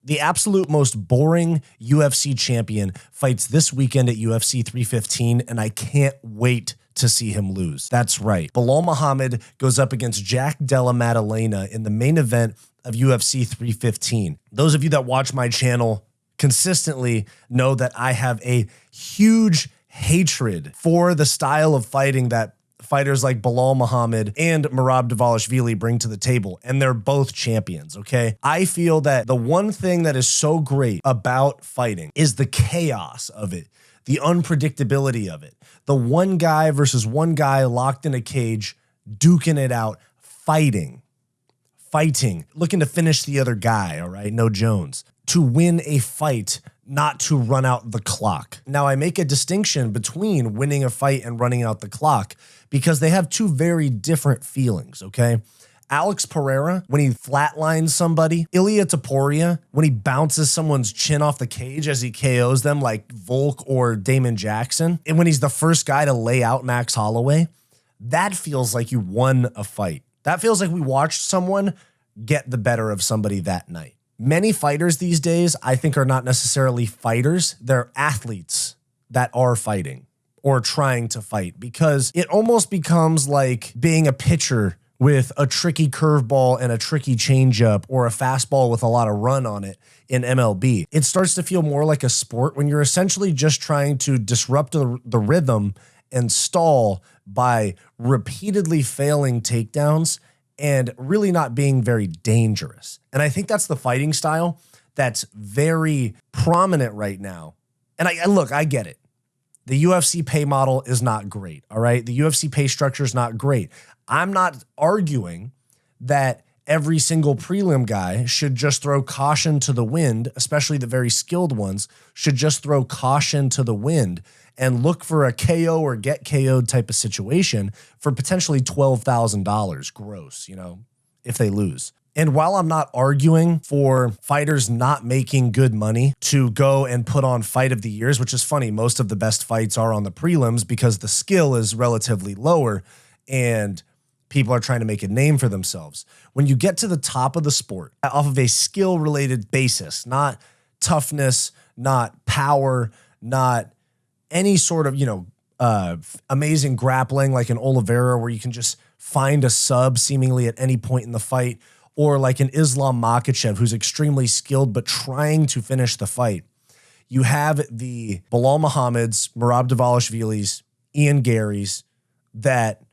The absolute most boring UFC champion fights this weekend at UFC 315, and I can't wait to see him lose. That's right. Belal Muhammad goes up against Jack Della Maddalena in the main event of UFC 315. Those of you that watch my channel consistently know that I have a huge hatred for the style of fighting that fighters like Belal Muhammad and Merab Dvalishvili bring to the table, and they're both champions, okay? I feel that the one thing that is so great about fighting is the chaos of it, the unpredictability of it. The one guy versus one guy locked in a cage, duking it out, fighting, looking to finish the other guy, all right? No Jones. To win a fight, not to run out the clock. Now, I make a distinction between winning a fight and running out the clock because they have two very different feelings, okay? Alex Pereira, when he flatlines somebody, Ilia Topuria, when he bounces someone's chin off the cage as he KOs them like Volk or Damon Jackson, and when he's the first guy to lay out Max Holloway, that feels like you won a fight. That feels like we watched someone get the better of somebody that night. Many fighters these days, I think, are not necessarily fighters. They're athletes that are fighting or trying to fight, because it almost becomes like being a pitcher with a tricky curveball and a tricky changeup, or a fastball with a lot of run on it in MLB. It starts to feel more like a sport when you're essentially just trying to disrupt the rhythm and stall by repeatedly failing takedowns and really not being very dangerous. And I think that's the fighting style that's very prominent right now. And I get it. The UFC pay model is not great, all right? The UFC pay structure is not great. I'm not arguing that every single prelim guy should just throw caution to the wind, especially the very skilled ones, should just throw caution to the wind and look for a KO or get KO'd type of situation for potentially $12,000 gross, if they lose. And while I'm not arguing for fighters not making good money to go and put on fight of the years, which is funny, most of the best fights are on the prelims because the skill is relatively lower and people are trying to make a name for themselves. When you get to the top of the sport off of a skill-related basis, not toughness, not power, not any sort of, amazing grappling like an Oliveira where you can just find a sub seemingly at any point in the fight, or like an Islam Makhachev who's extremely skilled but trying to finish the fight. You have the Belal Muhammad's, Merab Dvalishvili's, Ian Garry's that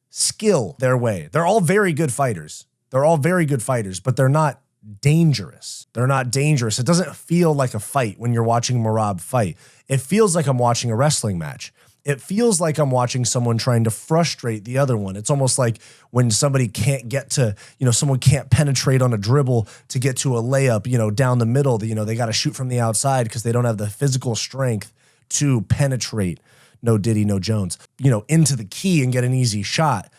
skill their way. They're all very good fighters. But they're not dangerous. It doesn't feel like a fight when you're watching Merab fight. It feels like I'm watching a wrestling match. It feels like I'm watching someone trying to frustrate the other one. It's almost like when somebody can't get to, someone can't penetrate on a dribble to get to a layup, down the middle. They got to shoot from the outside because they don't have the physical strength to penetrate, no Diddy, no Jones, into the key and get an easy shot.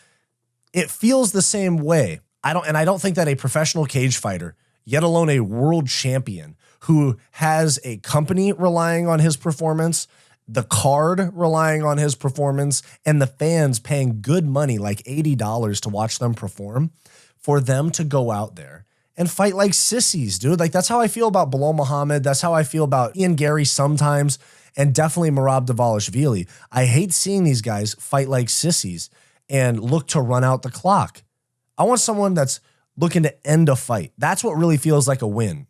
It feels the same way. I don't think that a professional cage fighter, yet alone a world champion who has a company relying on his performance, the card relying on his performance, and the fans paying good money, like $80 to watch them perform, for them to go out there and fight like sissies, dude. Like, that's how I feel about Belal Muhammad. That's how I feel about Ian Garry sometimes, and definitely Merab Dvalishvili. I hate seeing these guys fight like sissies and look to run out the clock. I want someone that's looking to end a fight. That's what really feels like a win.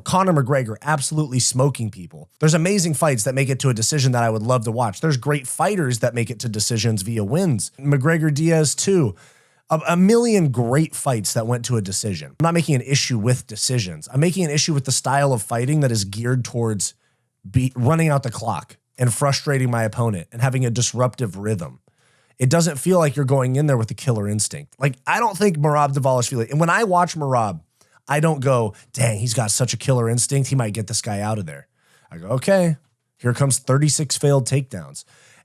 Conor McGregor absolutely smoking people. There's amazing fights that make it to a decision that I would love to watch. There's great fighters that make it to decisions via wins. McGregor Diaz too. A million great fights that went to a decision. I'm not making an issue with decisions. I'm making an issue with the style of fighting that is geared towards running out the clock and frustrating my opponent and having a disruptive rhythm. It doesn't feel like you're going in there with a killer instinct. Like, I don't think Merab Dvalishvili, and when I watch Merab, I don't go, dang, he's got such a killer instinct, he might get this guy out of there. I go, okay, here comes 36 failed takedowns.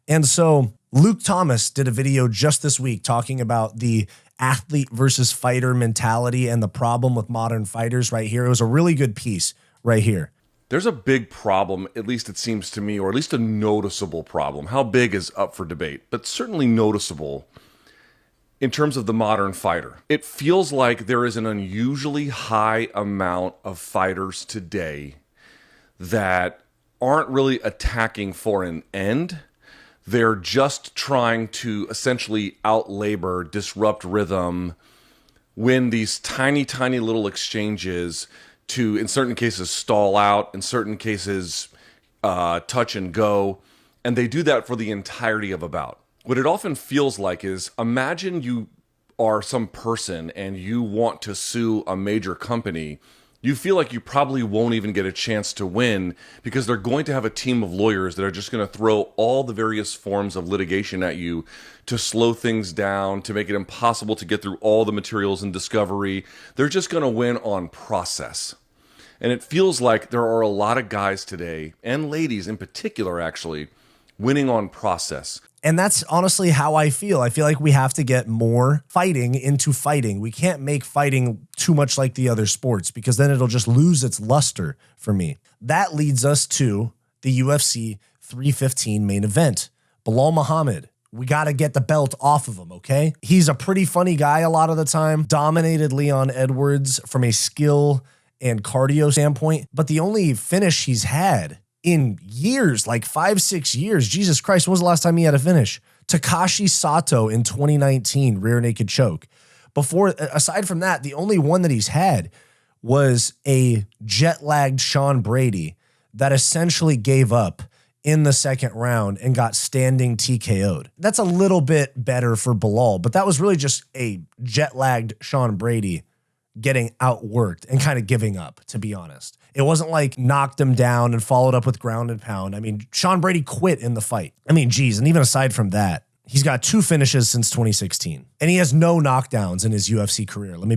And so Luke Thomas did a video just this week talking about the athlete versus fighter mentality and the problem with modern fighters right here. It was a really good piece right here. There's a big problem, at least it seems to me, or at least a noticeable problem. How big is up for debate, but certainly noticeable, in terms of the modern fighter. It feels like there is an unusually high amount of fighters today that aren't really attacking for an end. They're just trying to essentially outlabor, disrupt rhythm, win these tiny, tiny little exchanges to, in certain cases, stall out, in certain cases, touch and go. And they do that for the entirety of a bout. What it often feels like is, imagine you are some person and you want to sue a major company. You feel like you probably won't even get a chance to win because they're going to have a team of lawyers that are just going to throw all the various forms of litigation at you to slow things down, to make it impossible to get through all the materials and discovery. They're just going to win on process. And it feels like there are a lot of guys today, and ladies in particular actually, winning on process. And that's honestly how I feel. I feel like we have to get more fighting into fighting. We can't make fighting too much like the other sports because then it'll just lose its luster for me. That leads us to the UFC 315 main event. Belal Muhammad. We got to get the belt off of him, okay? He's a pretty funny guy a lot of the time. Dominated Leon Edwards from a skill and cardio standpoint. But the only finish he's had in years, like 5-6 years. Jesus Christ, when was the last time he had a finish? Takashi Sato in 2019, rear naked choke. Before, aside from that, the only one that he's had was a jet-lagged Sean Brady that essentially gave up in the second round and got standing TKO'd. That's a little bit better for Belal, but that was really just a jet-lagged Sean Brady getting outworked and kind of giving up, to be honest. It wasn't like knocked him down and followed up with ground and pound. I mean, Sean Brady quit in the fight. I mean, geez, and even aside from that, he's got 2 finishes since 2016, and he has no knockdowns in his UFC career. Let me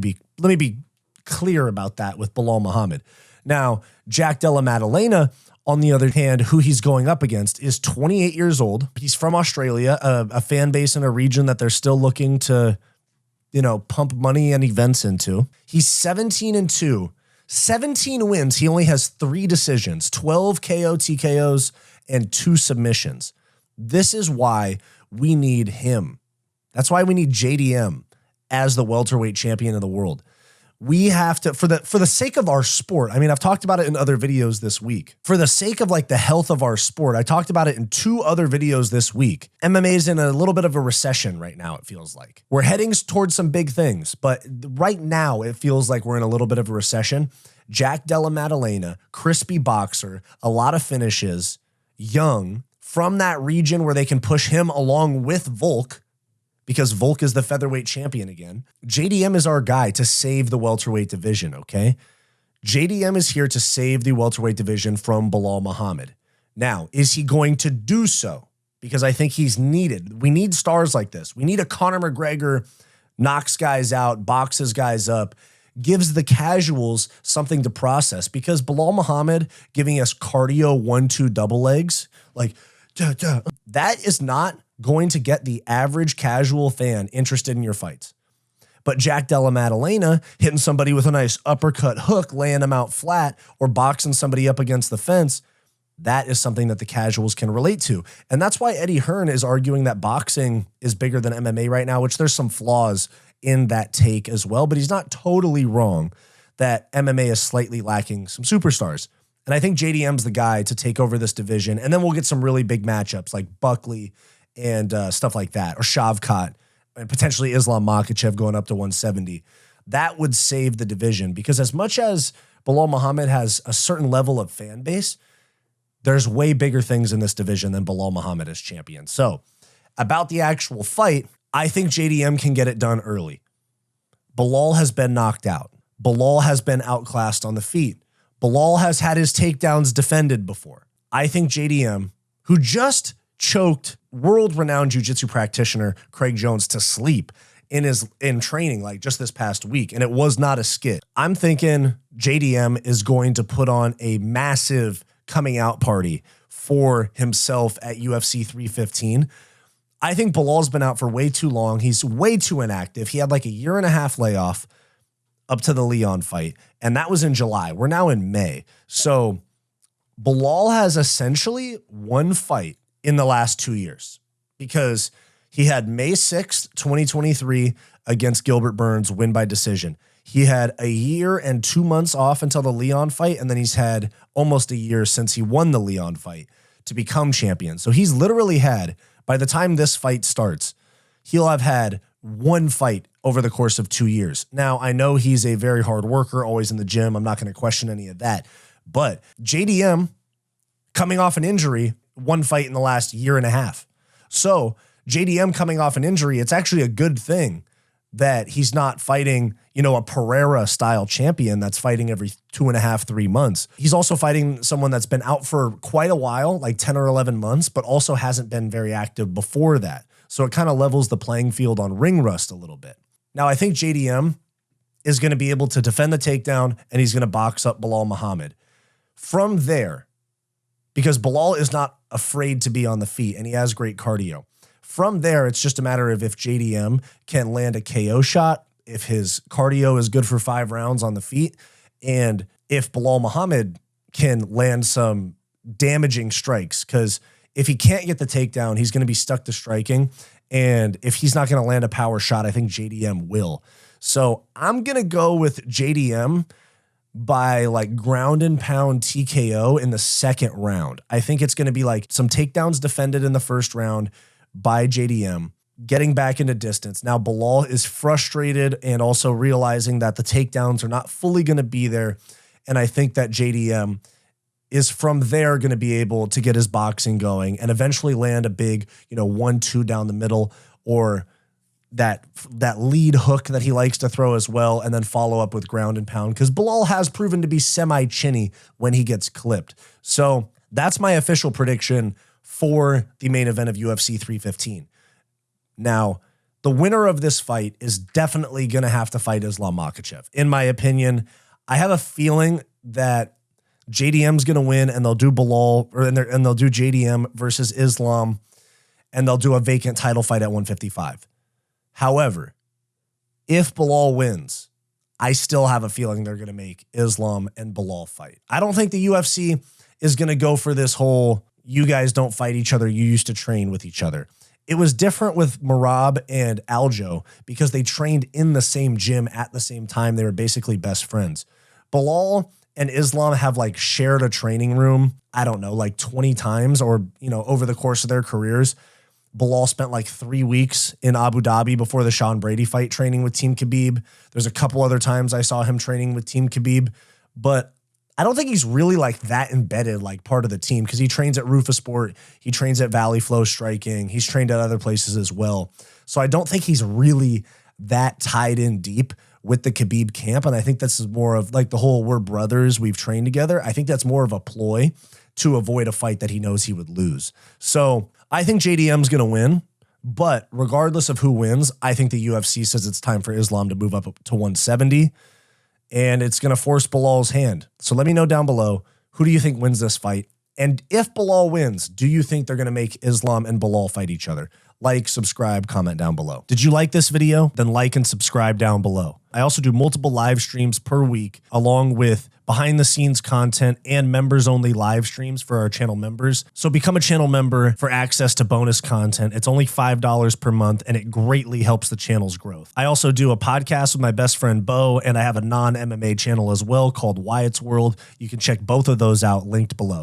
be clear about that with Belal Muhammad. Now, Jack Della Maddalena, on the other hand, who he's going up against, is 28 years old. He's from Australia, a fan base in a region that they're still looking to, pump money and events into. He's 17-2. 17 wins. He only has 3 decisions, 12 KO TKOs, and 2 submissions. This is why we need him. That's why we need JDM as the welterweight champion of the world. We have to, for the sake of our sport, I mean, I've talked about it in other videos this week. For the sake of like the health of our sport, I talked about it in 2 other videos this week. MMA is in a little bit of a recession right now, it feels like. We're heading towards some big things, but right now it feels like we're in a little bit of a recession. Jack Della Maddalena, crispy boxer, a lot of finishes, young, from that region where they can push him along with Volk, because Volk is the featherweight champion again. JDM is our guy to save the welterweight division, okay? JDM is here to save the welterweight division from Belal Muhammad. Now, is he going to do so? Because I think he's needed. We need stars like this. We need a Conor McGregor, knocks guys out, boxes guys up, gives the casuals something to process. Because Belal Muhammad giving us cardio 1-2 double legs, like, that is not going to get the average casual fan interested in your fights. But Jack Della Maddalena hitting somebody with a nice uppercut hook, laying them out flat, or boxing somebody up against the fence, that is something that the casuals can relate to. And that's why Eddie Hearn is arguing that boxing is bigger than MMA right now, which there's some flaws in that take as well. But he's not totally wrong that MMA is slightly lacking some superstars. And I think JDM's the guy to take over this division. And then we'll get some really big matchups like Buckley and stuff like that, or Shavkat, and potentially Islam Makhachev going up to 170. That would save the division, because as much as Belal Muhammad has a certain level of fan base, there's way bigger things in this division than Belal Muhammad as champion. So about the actual fight, I think JDM can get it done early. Belal has been knocked out. Belal has been outclassed on the feet. Belal has had his takedowns defended before. I think JDM, who just choked world-renowned jiu-jitsu practitioner Craig Jones to sleep in training like just this past week, and it was not a skit. I'm thinking JDM is going to put on a massive coming out party for himself at UFC 315. I think Belal's been out for way too long. He's way too inactive. He had like a 1.5 year layoff up to the Leon fight, and that was in July. We're now in May. So Belal has essentially one fight in the last 2 years, because He had May 6th, 2023 against Gilbert Burns, win by decision. He had a year and 2 months off until the Leon fight, and then he's had almost a year since he won the Leon fight to become champion. So he's literally had, by the time this fight starts, he'll have had one fight over the course of 2 years. Now, I know he's a very hard worker, always in the gym. I'm not going to question any of that. But JDM, coming off an injury, one fight in the last year and a half. So JDM coming off an injury, it's actually a good thing that he's not fighting, a Pereira-style champion that's fighting every 2.5, 3 months. He's also fighting someone that's been out for quite a while, like 10 or 11 months, but also hasn't been very active before that. So it kind of levels the playing field on ring rust a little bit. Now, I think JDM is going to be able to defend the takedown, and he's going to box up Belal Muhammad. From there, because Belal is not afraid to be on the feet, and he has great cardio. From there, it's just a matter of if JDM can land a KO shot, if his cardio is good for 5 rounds on the feet, and if Belal Muhammad can land some damaging strikes. Because if he can't get the takedown, he's going to be stuck to striking. And if he's not going to land a power shot, I think JDM will. So I'm going to go with JDM by like ground and pound TKO in the second round. I think it's going to be like some takedowns defended in the first round by JDM, getting back into distance. Now, Belal is frustrated and also realizing that the takedowns are not fully going to be there. And I think that JDM is from there going to be able to get his boxing going and eventually land a big, 1-2 down the middle, or that lead hook that he likes to throw as well, and then follow up with ground and pound, because Belal has proven to be semi-chinny when he gets clipped. So that's my official prediction for the main event of UFC 315. Now, the winner of this fight is definitely going to have to fight Islam Makhachev. In my opinion, I have a feeling that JDM's going to win, and they'll do and they'll do JDM versus Islam, and they'll do a vacant title fight at 155. However, if Belal wins, I still have a feeling they're going to make Islam and Belal fight. I don't think the UFC is going to go for this whole, you guys don't fight each other, you used to train with each other. It was different with Merab and Aljo because they trained in the same gym at the same time. They were basically best friends. Belal and Islam have like shared a training room, I don't know, like 20 times or, over the course of their careers. Belal spent like 3 weeks in Abu Dhabi before the Sean Brady fight training with Team Khabib. There's a couple other times I saw him training with Team Khabib, but I don't think he's really like that embedded, like part of the team, because he trains at Rufasport. He trains at Valley Flow Striking. He's trained at other places as well. So I don't think he's really that tied in deep with the Khabib camp. And I think this is more of like the whole we're brothers, we've trained together. I think that's more of a ploy to avoid a fight that he knows he would lose. So I think JDM's going to win, but regardless of who wins, I think the UFC says it's time for Islam to move up to 170, and it's going to force Belal's hand. So let me know down below, who do you think wins this fight? And if Belal wins, do you think they're going to make Islam and Belal fight each other? Like, subscribe, comment down below. Did you like this video? Then like and subscribe down below. I also do multiple live streams per week, along with behind the scenes content and members only live streams for our channel members. So become a channel member for access to bonus content. It's only $5 per month, and it greatly helps the channel's growth. I also do a podcast with my best friend Bo, and I have a non-MMA channel as well called Wyatt's World. You can check both of those out linked below.